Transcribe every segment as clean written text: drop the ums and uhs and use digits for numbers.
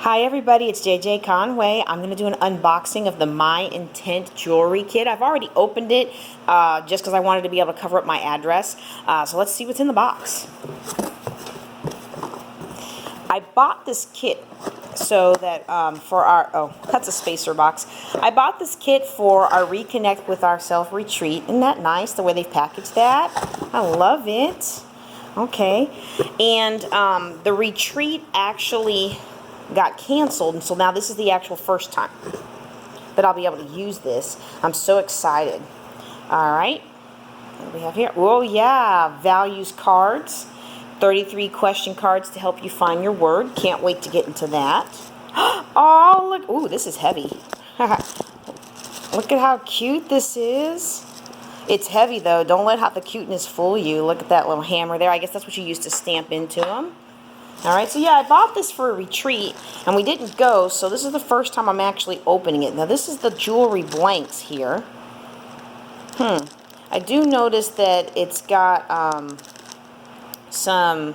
Hi everybody, it's JJ Conway. I'm going to do an unboxing of the MyIntent jewelry kit. I've already opened it just because I wanted to be able to cover up my address. So let's see what's in the box. I bought this kit so that for our, oh, that's a spacer box. I bought this kit for our Reconnect with Ourself retreat. Isn't that nice the way they've packaged that? I love it. Okay. And the retreat actually got canceled, and so now this is the actual first time that I'll be able to use this. I'm so excited. Alright, what do we have here? Oh yeah, values cards. 33 question cards to help you find your word. Can't wait to get into that. Oh, look. Ooh, this is heavy. Look at how cute this is. It's heavy though. Don't let the cuteness fool you. Look at that little hammer there. I guess that's what you use to stamp into them. Alright, so yeah, I bought this for a retreat, and we didn't go, so this is the first time I'm actually opening it. Now, this is the jewelry blanks here. I do notice that it's got some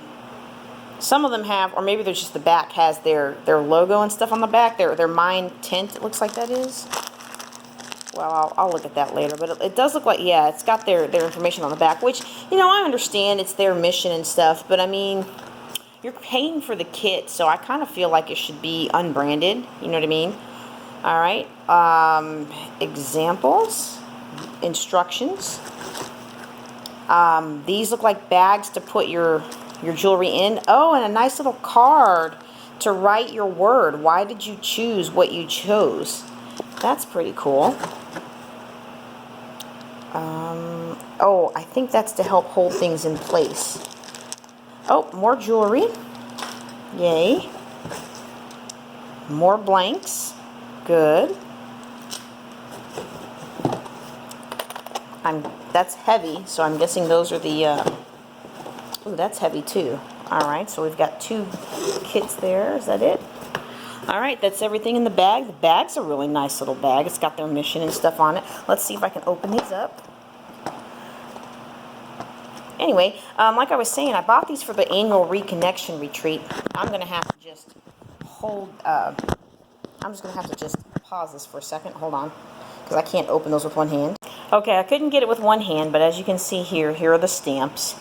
of them have, or maybe there's just the back has their logo and stuff on the back, their MyIntent, it looks like that is. Well, I'll look at that later, but it does look like, yeah, it's got their information on the back, which, you know, I understand it's their mission and stuff, but I mean, you're paying for the kit, so I kind of feel like it should be unbranded. You know what I mean? All right. Examples, instructions. These look like bags to put your jewelry in. Oh, and a nice little card to write your word. Why did you choose what you chose? That's pretty cool. Oh, I think that's to help hold things in place. Oh, more jewelry. Yay. More blanks. Good. That's heavy, so I'm guessing those are the, ooh, that's heavy too. Alright, so we've got 2 kits there. Is that it? Alright, that's everything in the bag. The bag's a really nice little bag. It's got their mission and stuff on it. Let's see if I can open these up. Anyway, like I was saying, I bought these for the annual reconnection retreat. I'm going to have to just hold, I'm just going to have to just pause this for a second. Hold on, because I can't open those with one hand. Okay, I couldn't get it with one hand, but as you can see here are the stamps.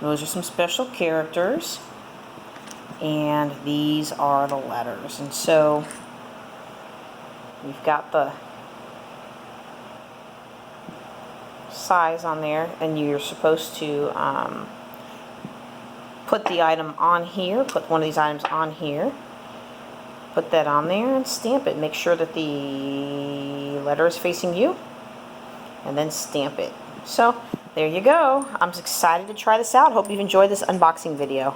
Those are some special characters. And these are the letters. And so, we've got the size on there, and you're supposed to put the item on here, put one of these items on here, put that on there and stamp it. Make sure that the letter is facing you, and then stamp it. So there you go. I'm excited to try this out. Hope you've enjoyed this unboxing video.